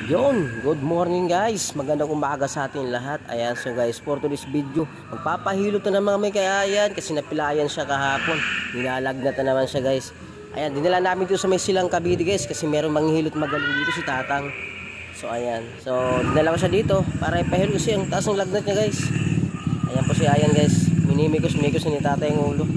Yon, good morning guys. Magandang umaga sa atin lahat. Ayan, so guys, for today's video, magpapahilot na naman kami kay Ayan kasi napilayan siya kahapon. Nilalagnat na naman siya guys. Ayan, dinala namin dito sa may silang Cavite guys kasi meron manghihilot magaling dito si Tatang. So ayan, so dinala ko siya dito para ipahilot kasi ang taas ng lagnat niya guys. Ayan po si Ayan guys. Minimikos-mikos ni Tatay ang ulo.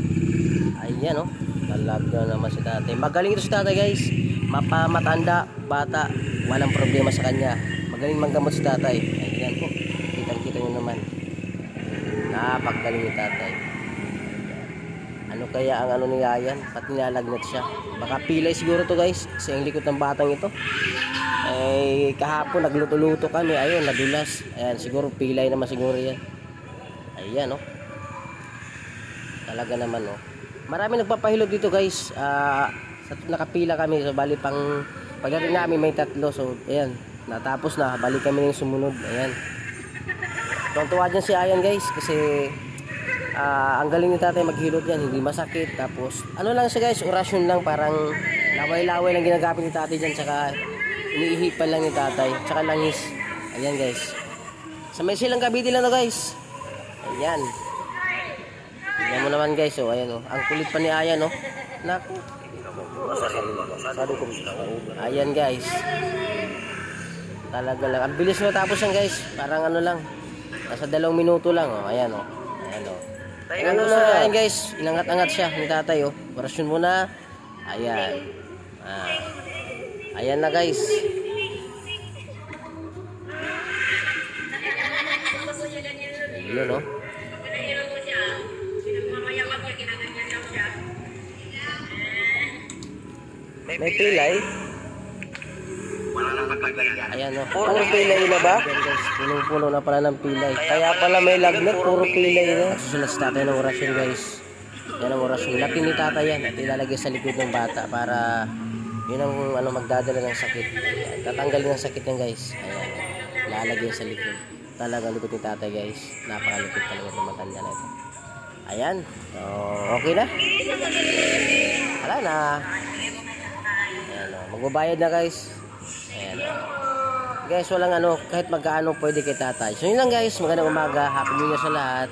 Ayan oh, nalagna naman si Tatay. Magaling ito si Tatay guys. Mapamatanda, bata, walang problema sa kanya. Magaling manggamot si Tatay. Ayan po, kitang-kita nyo naman. Napakagaling ni Tatay. Ano kaya ang ano ni Ayan? Ba't nilalagnat siya? Baka pilay siguro to guys. Kasi ang likod ng batang ito. Eh, kahapon nagluto-luto kami. Ayun, nadulas. Ayan, siguro pilay naman siguro yan. Ayan oh. Talaga naman oh. Marami nagpapahilot dito guys. Nakapila kami. So bali pang pagdating namin may 3. So ayan, natapos na. Balik kami ng sumunod. Ayan. Tuwa dyan si Ayan guys. Kasi ang galing ni Tatay maghilot yan. Hindi masakit. Tapos ano lang siya guys, orasyon lang. Parang laway-laway lang ginagamit ni Tatay dyan. Tsaka iniihipan lang ni Tatay. Tsaka langis. Ayan guys. Sa may silang Cavite lang to guys. Ayan. Tingnan mo naman guys. Oh, ayan oh. Ang kulit pa ni Ayan oh. Naku. Ayan guys. Talaga lang. Ang bilis matapos yan guys. Parang ano lang. Nasa 2 minuto lang oh. Ayan oh. Ayan oh. Ayan na ayan guys. Inangat-angat siya ni Tatay oh. Orasyon muna. Ayan. Ayan na guys. Ayan oh. May pilay. Wala nang pagpaglayan. Ayan o. Puro pilay na ba? Punong-puno na pala ng pilay. Kaya pala may lagnat, puro pilay na. Susulat sa Tatay ng orasyon guys. Yan ang orasyon. Latin ni Tatay yan. At ilalagay sa likod ng bata para yun ang ano, magdadala ng sakit. Ayan. Tatanggalin ng sakit yan guys. Ayan. Ilalagay sa likod. Talagang likod ni Tatay guys. Napakalipid talaga ng matanda na ito. Ayan. So, okay na. Wala na. Ayan o. Magbabayad na guys. Ayan o. Guys, walang ano, kahit magkaano pwede kay Tatay. So yun lang guys, magandang umaga. Happy New Year sa lahat.